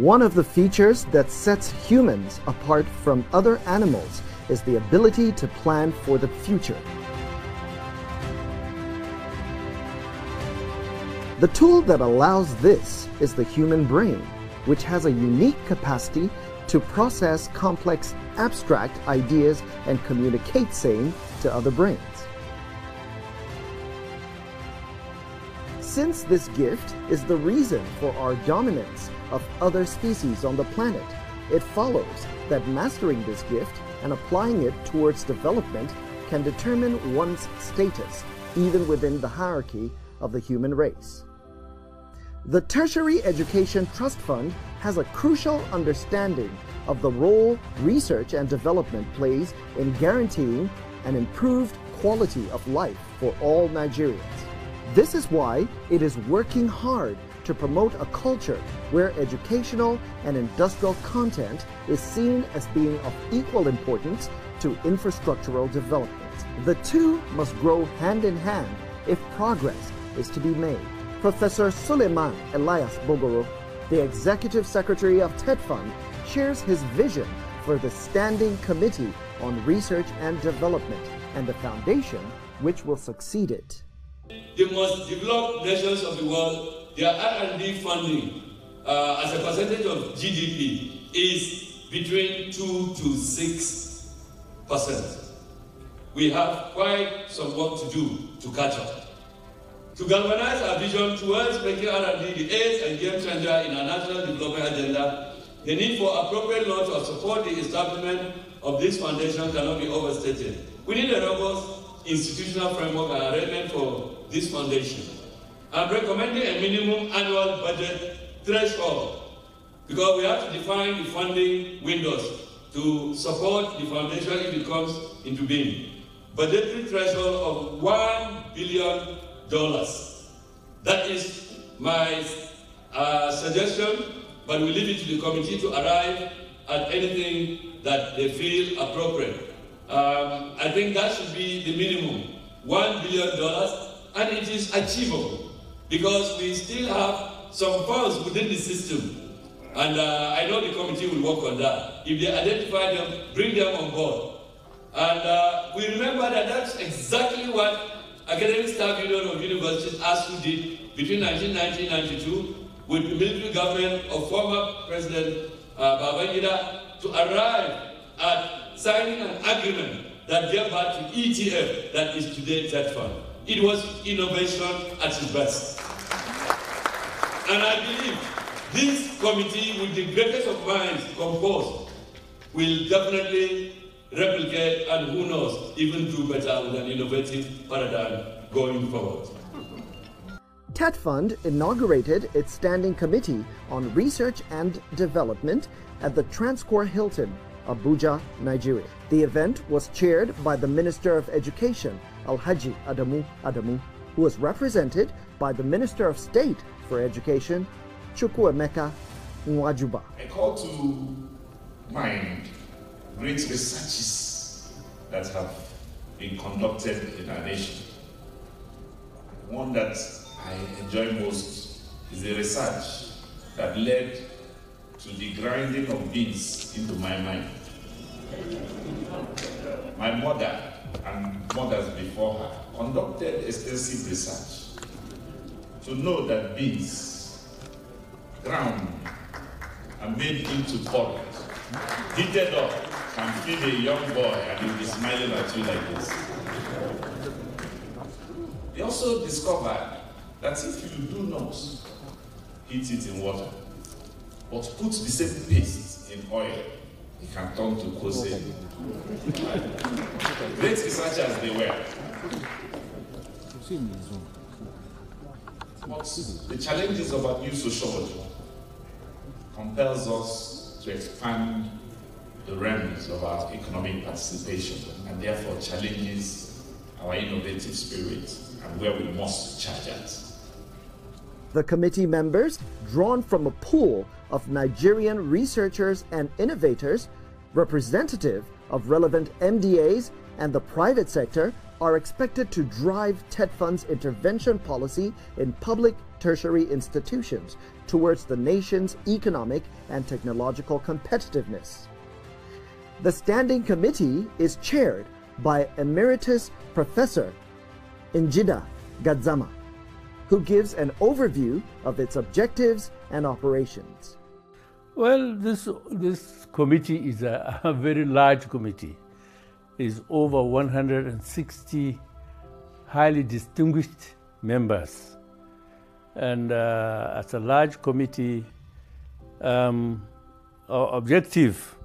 One of the features that sets humans apart from other animals is the ability to plan for the future. The tool that allows this is the human brain, which has a unique capacity to process complex, abstract ideas and communicate same to other brains. Since this gift is the reason for our dominance of other species on the planet, it follows that mastering this gift and applying it towards development can determine one's status, even within the hierarchy of the human race. The Tertiary Education Trust Fund has a crucial understanding of the role research and development plays in guaranteeing an improved quality of life for all Nigerians. This is why it is working hard to promote a culture where educational and industrial content is seen as being of equal importance to infrastructural development. The two must grow hand in hand if progress is to be made. Professor Suleiman Elias Bogoro, the Executive Secretary of TETFund, shares his vision for the Standing Committee on Research and Development and the foundation which will succeed it. The most developed nations of the world, their R&D funding as a percentage of GDP is between 2 to 6%. We have quite some work to do to catch up. To galvanize our vision towards making R&D the ace and game changer in our national development agenda, the need for appropriate law to support the establishment of this foundation cannot be overstated. We need a robust institutional framework and arrangement for this foundation. I'm recommending a minimum annual budget threshold because we have to define the funding windows to support the foundation if it comes into being. Budgetary threshold of $1 billion. That is my suggestion, but we leave it to the committee to arrive at anything that they feel appropriate. I think that should be the minimum, $1 billion, and it is achievable because we still have some funds within the system. And I know the committee will work on that. If they identify them, bring them on board. And we remember that that's exactly what Academic Staff Union of Universities ASU did between 1990 and 1992 with the military government of former President Babangida to arrive at signing an agreement that gave back to ETF that is today TETFund. It was innovation at its best. And I believe this committee, with the greatest of minds composed, will definitely replicate and who knows, even do better with an innovative paradigm going forward. TETFund inaugurated its Standing Committee on Research and Development at the Transcorp Hilton, Abuja, Nigeria. The event was chaired by the Minister of Education, Alhaji Adamu, who was represented by the Minister of State for Education, Chukwuemeka Nwajuba. I call to mind great researches that have been conducted in our nation. One that I enjoy most is the research that led to the grinding of beans into my mind. My mother and mothers before her conducted extensive research to know that beans ground and made into porridge, heated up, can feed a young boy and he'll be smiling at you like this. They also discovered that if you do not heat it in water, but put the same paste in oil, it can turn to kose. Great researchers they were. But the challenges of our new sociology compels us to expand the realms of our economic participation and therefore challenges our innovative spirit and where we must charge at. The committee members, drawn from a pool of Nigerian researchers and innovators, representative of relevant MDAs and the private sector, are expected to drive TETFund's intervention policy in public tertiary institutions towards the nation's economic and technological competitiveness. The Standing Committee is chaired by Emeritus Professor Njida Gadzama, who gives an overview of its objectives and operations. Well, this committee is a very large committee. It's over 160 highly distinguished members. And as a large committee, our objective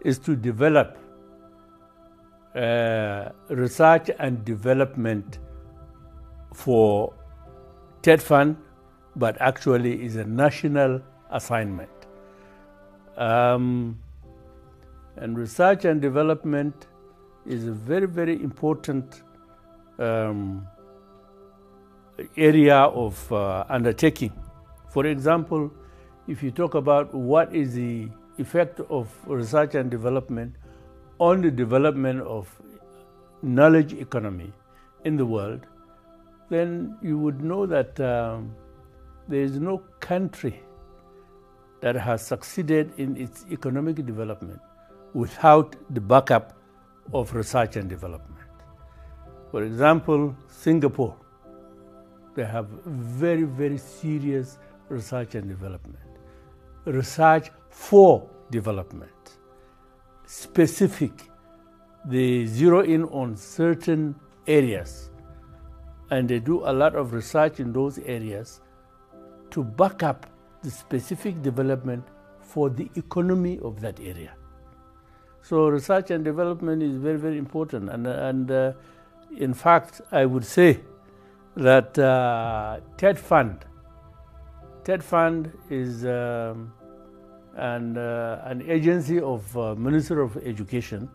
is to develop research and development for TETFund, but actually is a national assignment. And research and development is a very, very important area of undertaking. For example, if you talk about what is the effect of research and development on the development of knowledge economy in the world, then you would know that there is no country that has succeeded in its economic development without the backup of research and development. For example, Singapore, they have very, very serious research and development. Research for development. Specific. They zero in on certain areas, and they do a lot of research in those areas to back up the specific development for the economy of that area. So research and development is very, very important. And in fact, I would say that TETFund is an agency of Ministry of Education,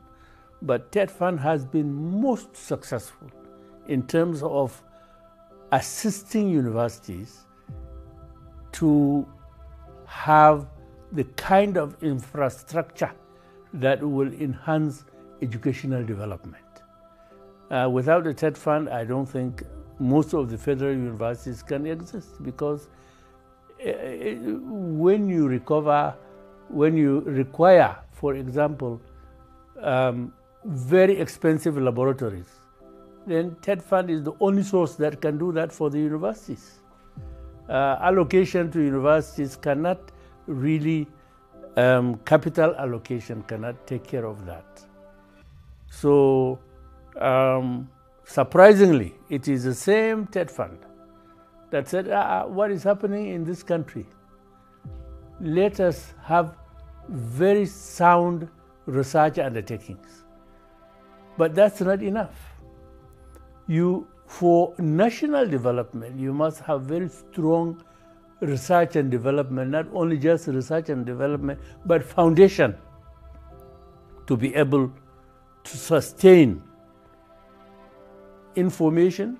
but TETFund has been most successful in terms of assisting universities to have the kind of infrastructure that will enhance educational development. Without the TETFund, I don't think most of the federal universities can exist, because when you require, for example, very expensive laboratories, then TETFund is the only source that can do that for the universities. Allocation to universities cannot really, capital allocation cannot take care of that. So, surprisingly, it is the same TETFund that said, what is happening in this country? Let us have very sound research undertakings. But that's not enough. For national development, you must have very strong research and development, not only just research and development, but foundation to be able to sustain information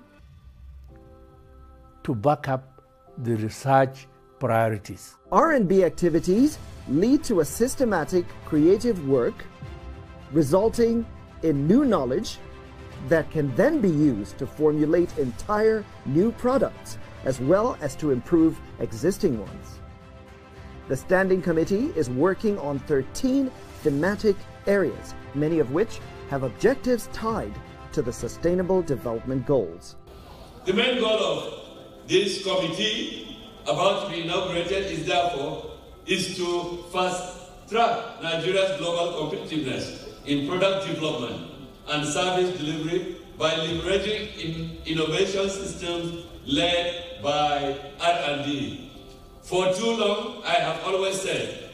to back up the research priorities. R&B activities lead to a systematic creative work resulting in new knowledge that can then be used to formulate entire new products as well as to improve existing ones. The Standing Committee is working on 13 thematic areas, many of which have objectives tied to the Sustainable Development Goals. The main goal of this committee about to be inaugurated is therefore to fast-track Nigeria's global competitiveness in product development and service delivery by leveraging innovation systems led by R&D. For too long, I have always said,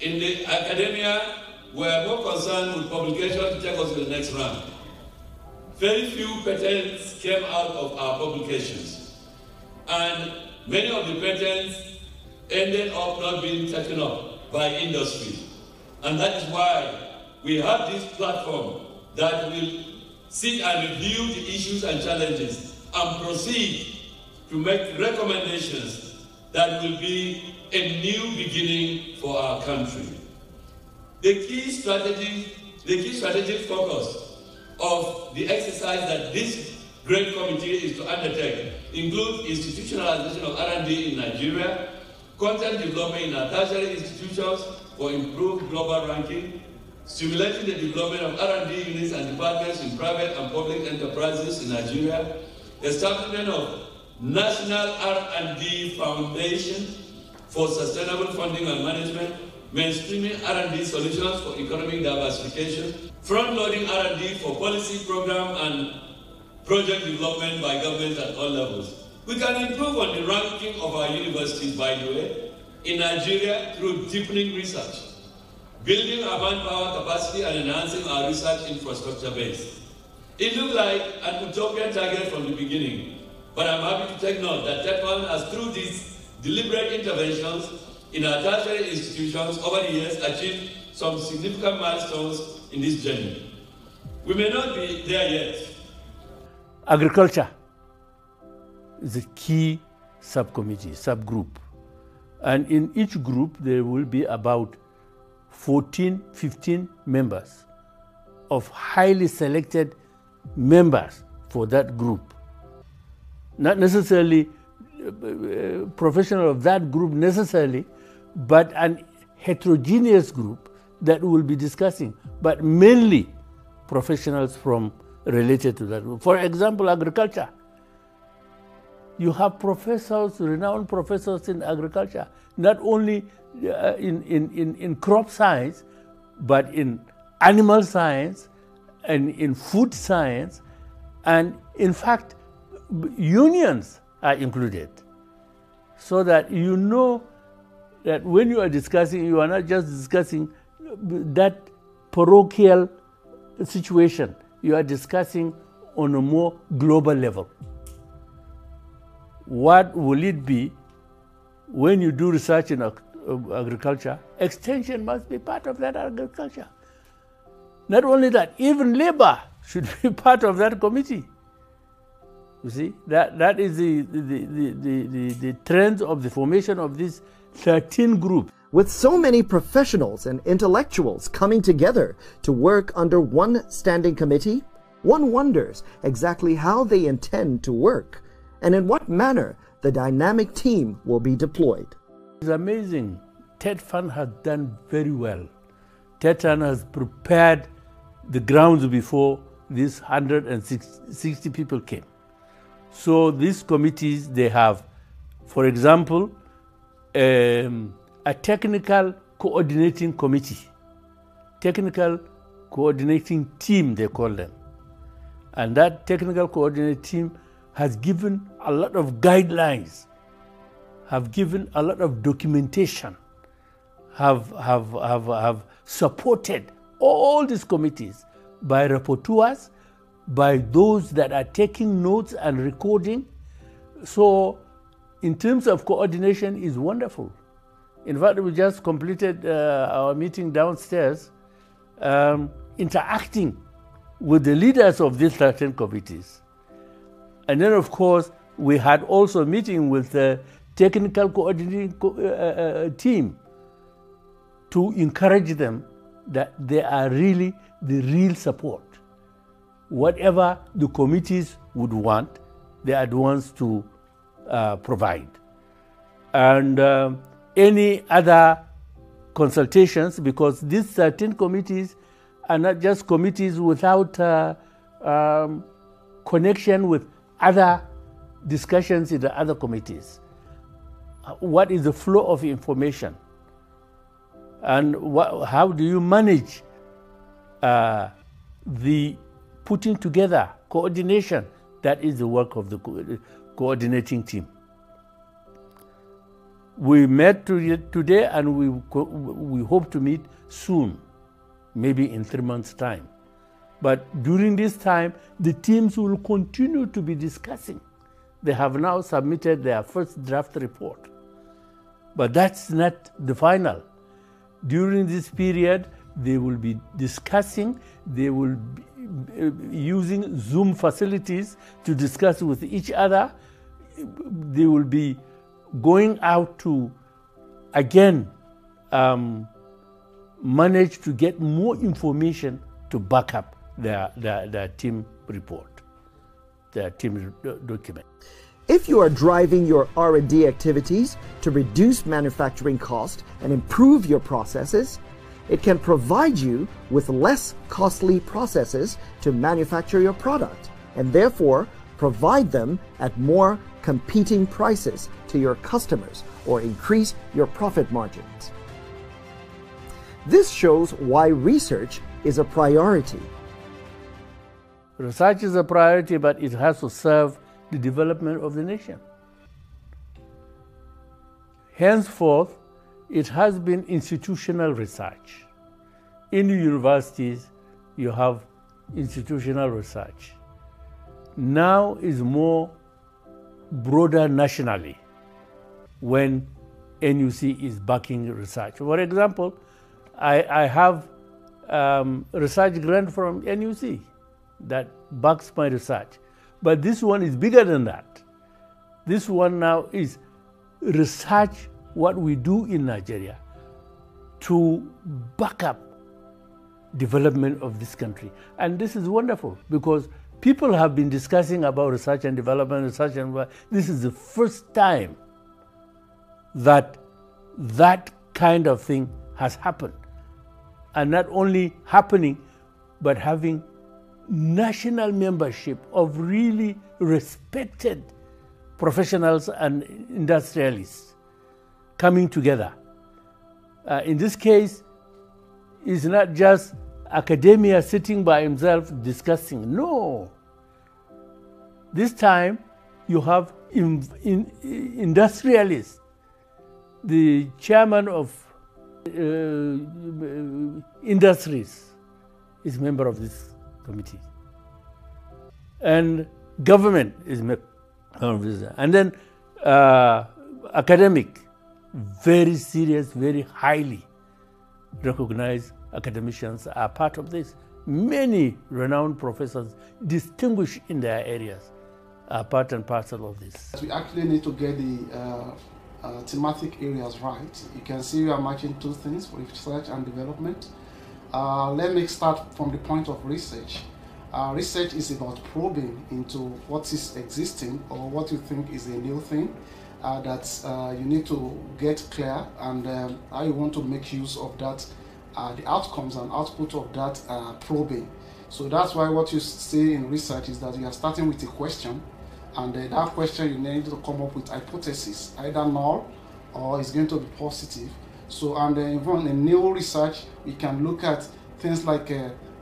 in the academia, we are more concerned with publication to take us to the next round. Very few patents came out of our publications, and many of the patents ended up not being taken up by industry. And that is why we have this platform that will sit and review the issues and challenges and proceed to make recommendations that will be a new beginning for our country. The key strategic focus of the exercise that this great committee is to undertake include institutionalization of R&D in Nigeria, content development in our tertiary institutions for improved global ranking, stimulating the development of R&D units and departments in private and public enterprises in Nigeria, establishment of National R&D Foundation for sustainable funding and management, mainstreaming R&D solutions for economic diversification, front-loading R&D for policy program and project development by government at all levels. We can improve on the ranking of our universities, by the way, in Nigeria through deepening research, building our manpower capacity and enhancing our research infrastructure base. It looked like an utopian target from the beginning, but I'm happy to take note that TETFund has, through these deliberate interventions in our tertiary institutions over the years, achieved some significant milestones in this journey. We may not be there yet. Agriculture is a key subcommittee, subgroup. And in each group, there will be about 14, 15 members of highly selected members for that group. Not necessarily professional of that group necessarily, but an heterogeneous group that will be discussing, but mainly professionals from related to that group. For example, agriculture. You have professors, renowned professors in agriculture, not only in crop science, but in animal science and in food science, and in fact, unions are included. So that you know that when you are discussing, you are not just discussing that parochial situation, you are discussing on a more global level. What will it be when you do research in agriculture? Extension must be part of that agriculture. Not only that, even labor should be part of that committee. You see, that is the trend of the formation of these 13 groups. With so many professionals and intellectuals coming together to work under one standing committee, one wonders exactly how they intend to work and in what manner the dynamic team will be deployed. It's amazing. TETFund has done very well. TETFund has prepared the grounds before these 160 people came. So these committees, they have, for example, a technical coordinating committee, technical coordinating team, they call them. And that technical coordinating team has given a lot of guidelines, have given a lot of documentation, have supported all these committees by rapporteurs, by those that are taking notes and recording. So in terms of coordination is wonderful. In fact, we just completed our meeting downstairs, interacting with the leaders of these 13 committees. And then, of course, we had also a meeting with the technical coordinating team to encourage them that they are really the real support. Whatever the committees would want, they are the ones to provide. And any other consultations, because these 13 committees are not just committees without connection with other discussions in the other committees. What is the flow of information? And how do you manage the putting together, coordination? That is the work of the coordinating team. We met today and we hope to meet soon, maybe in 3 months' time. But during this time, the teams will continue to be discussing. They have now submitted their first draft report. But that's not the final. During this period, they will be discussing, they will be using Zoom facilities to discuss with each other. They will be going out to, again, manage to get more information to back up their team report. team document. If you are driving your R&D activities to reduce manufacturing cost and improve your processes, it can provide you with less costly processes to manufacture your product and therefore provide them at more competing prices to your customers or increase your profit margins. This shows why research is a priority. Research is a priority, but it has to serve the development of the nation. Henceforth, it has been institutional research. In the universities, you have institutional research. Now is more broader nationally when NUC is backing research. For example, I have research grant from NUC that backs my research. But this one is bigger than that. This one now is research what we do in Nigeria to back up development of this country. And this is wonderful because people have been discussing about research and development, this is the first time that that kind of thing has happened. And not only happening, but having national membership of really respected professionals and industrialists coming together. In this case, it's not just academia sitting by himself discussing. No. This time, you have industrialists. The chairman of industries is a member of this committee. And government is member of this. And then academic, very serious, very highly recognized academicians are part of this. Many renowned professors, distinguished in their areas, are part and parcel of this. We actually need to get the thematic areas right. You can see we are matching two things for research and development. Let me start from the point of research. Research is about probing into what is existing or what you think is a new thing that you need to get clear and how you want to make use of that, the outcomes and output of that probing. So that's why what you see in research is that you are starting with a question, and that question you need to come up with hypothesis, either null or it's going to be positive. So, and even in new research, we can look at things like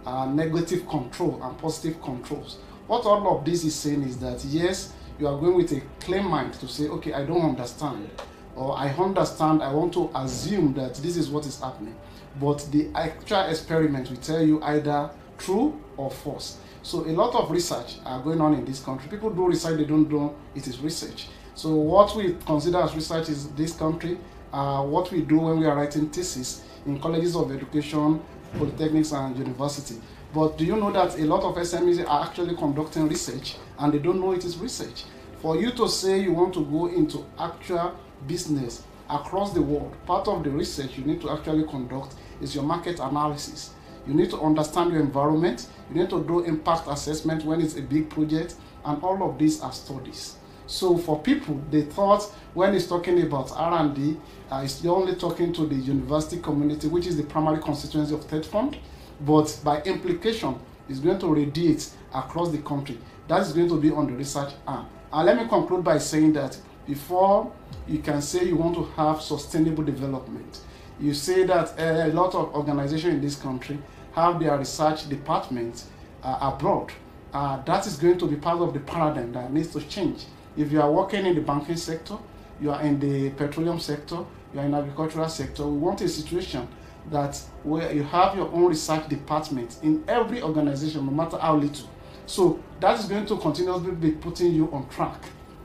negative control and positive controls. What all of this is saying is that yes, you are going with a clear mind to say, okay, I don't understand, or I understand, I want to assume that this is what is happening. But the actual experiment will tell you either true or false. So a lot of research are going on in this country. People do research, they don't know it is research. So what we consider as research is this country, what we do when we are writing thesis in colleges of education, polytechnics and university. But do you know that a lot of SMEs are actually conducting research and they don't know it is research? For you to say you want to go into actual business across the world, part of the research you need to actually conduct is your market analysis. You need to understand your environment, you need to do impact assessment when it's a big project, and all of these are studies. So for people, they thought when it's talking about R&D, it's only talking to the university community, which is the primary constituency of TETFund, but by implication, it's going to radiate across the country. That is going to be on the research arm. And let me conclude by saying that before you can say you want to have sustainable development, you say that a lot of organizations in this country have their research departments abroad. That is going to be part of the paradigm that needs to change. If you are working in the banking sector, you are in the petroleum sector, you are in the agricultural sector, we want a situation that where you have your own research department in every organization, no matter how little. So that is going to continuously be putting you on track.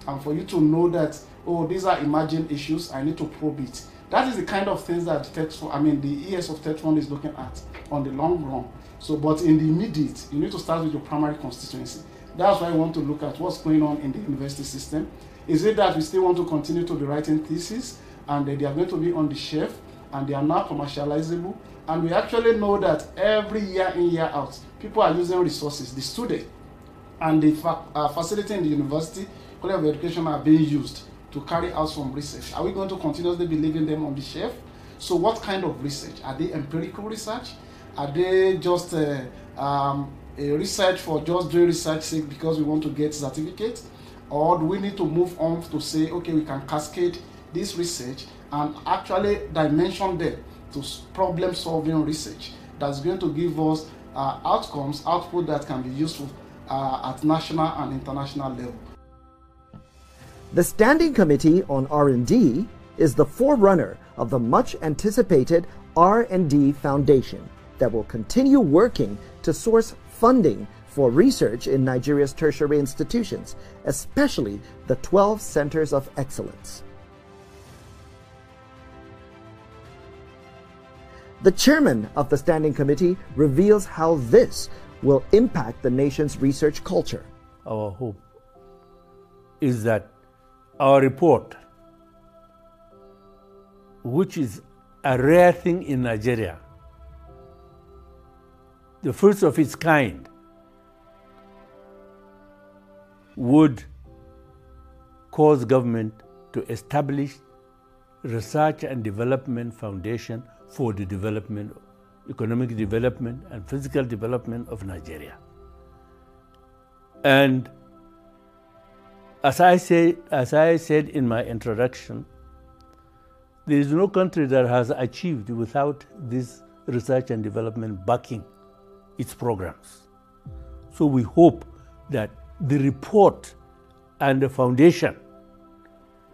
And for you to know that, oh, these are emerging issues, I need to probe it. That is the kind of things that the ES of TETFund is looking at on the long run. So, but in the immediate, you need to start with your primary constituency. That's why I want to look at what's going on in the university system. Is it that we still want to continue to be writing theses and they are going to be on the shelf and they are not commercializable? And we actually know that every year in, year out, people are using resources. The student and the facility in the university, College of Education are being used to carry out some research. Are we going to continuously be leaving them on the shelf? So what kind of research? Are they empirical research? Are they just a research for just doing research sake because we want to get certificates? Or do we need to move on to say, okay, we can cascade this research and actually dimension them to problem-solving research that's going to give us output that can be useful at national and international level. The Standing Committee on R&D is the forerunner of the much-anticipated R&D Foundation that will continue working to source funding for research in Nigeria's tertiary institutions, especially the 12 centers of excellence. The chairman of the Standing Committee reveals how this will impact the nation's research culture. Our hope is that our report, which is a rare thing in Nigeria, the first of its kind, would cause government to establish research and development foundation for the development, economic development and physical development of Nigeria. And as I said in my introduction, there is no country that has achieved without this research and development backing its programs. So we hope that the report and the foundation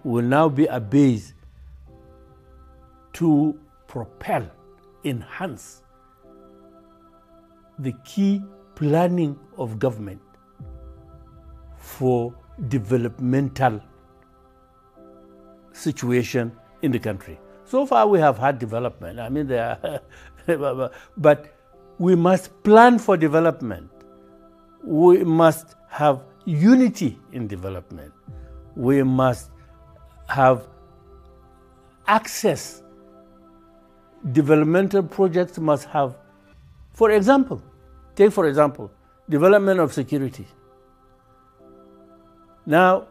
will now be a base to propel, enhance the key planning of government for developmental situation in the country. So far we have had development, I mean, but we must plan for development. We must have unity in development. We must have access. Developmental projects must have, for example, development of security. Now,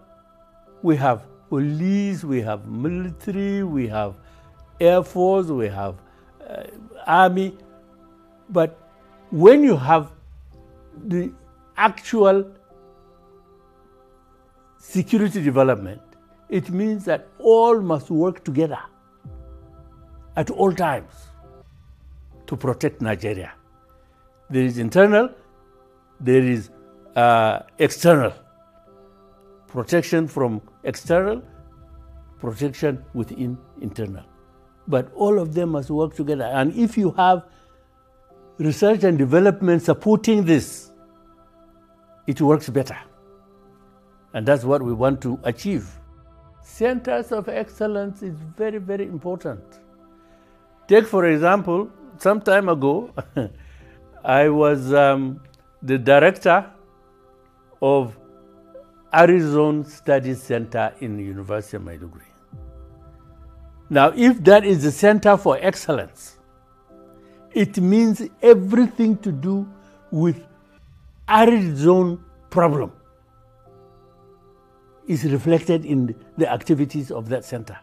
we have police, we have military, we have air force, we have army, but when you have the actual security development, it means that all must work together at all times to protect Nigeria. There is internal, there is external. Protection from external, protection within internal. But all of them must work together. And if you have research and development supporting this, it works better. And that's what we want to achieve. Centers of excellence is very, very important. Take, for example, some time ago, I was the director of Arizona Studies Center in the University of Maiduguri. Now, if that is the center for excellence, it means everything to do with arid zone problem is reflected in the activities of that center.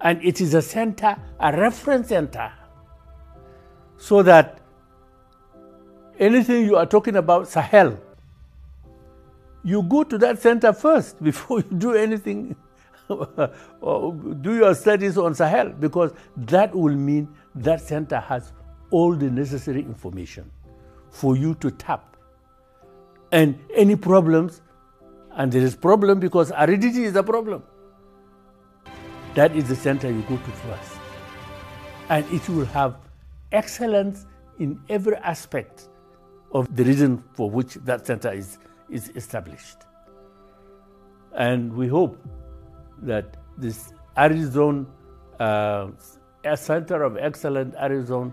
And it is a center, a reference center, so that anything you are talking about Sahel, you go to that center first before you do anything or do your studies on Sahel, because that will mean that center has all the necessary information for you to tap. And any problems, and there is problem because aridity is a problem, that is the center you go to first. And it will have excellence in every aspect of the reason for which that center is established. And we hope that this Arizona Center of Excellence Arizona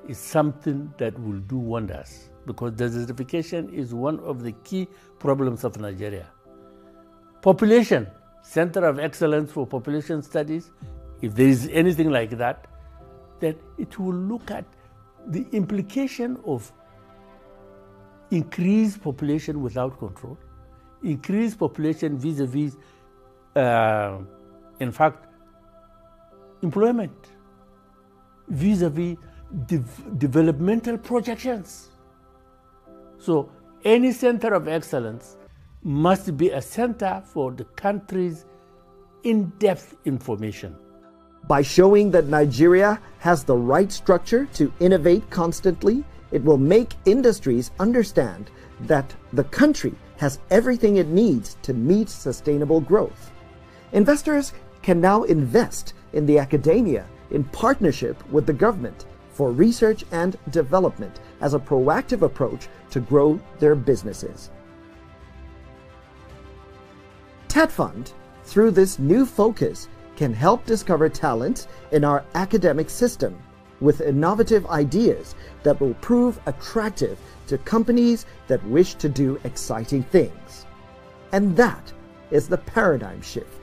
is something that will do wonders, because desertification is one of the key problems of Nigeria. Population, Center of Excellence for Population Studies, if there is anything like that, then it will look at the implication of increase population without control, increase population vis-a-vis, in fact, employment, vis-a-vis developmental projections. So any center of excellence must be a center for the country's in-depth information. By showing that Nigeria has the right structure to innovate constantly, it will make industries understand that the country has everything it needs to meet sustainable growth. Investors can now invest in the academia in partnership with the government for research and development as a proactive approach to grow their businesses. TETFund, through this new focus, can help discover talent in our academic system with innovative ideas that will prove attractive to companies that wish to do exciting things. And that is the paradigm shift.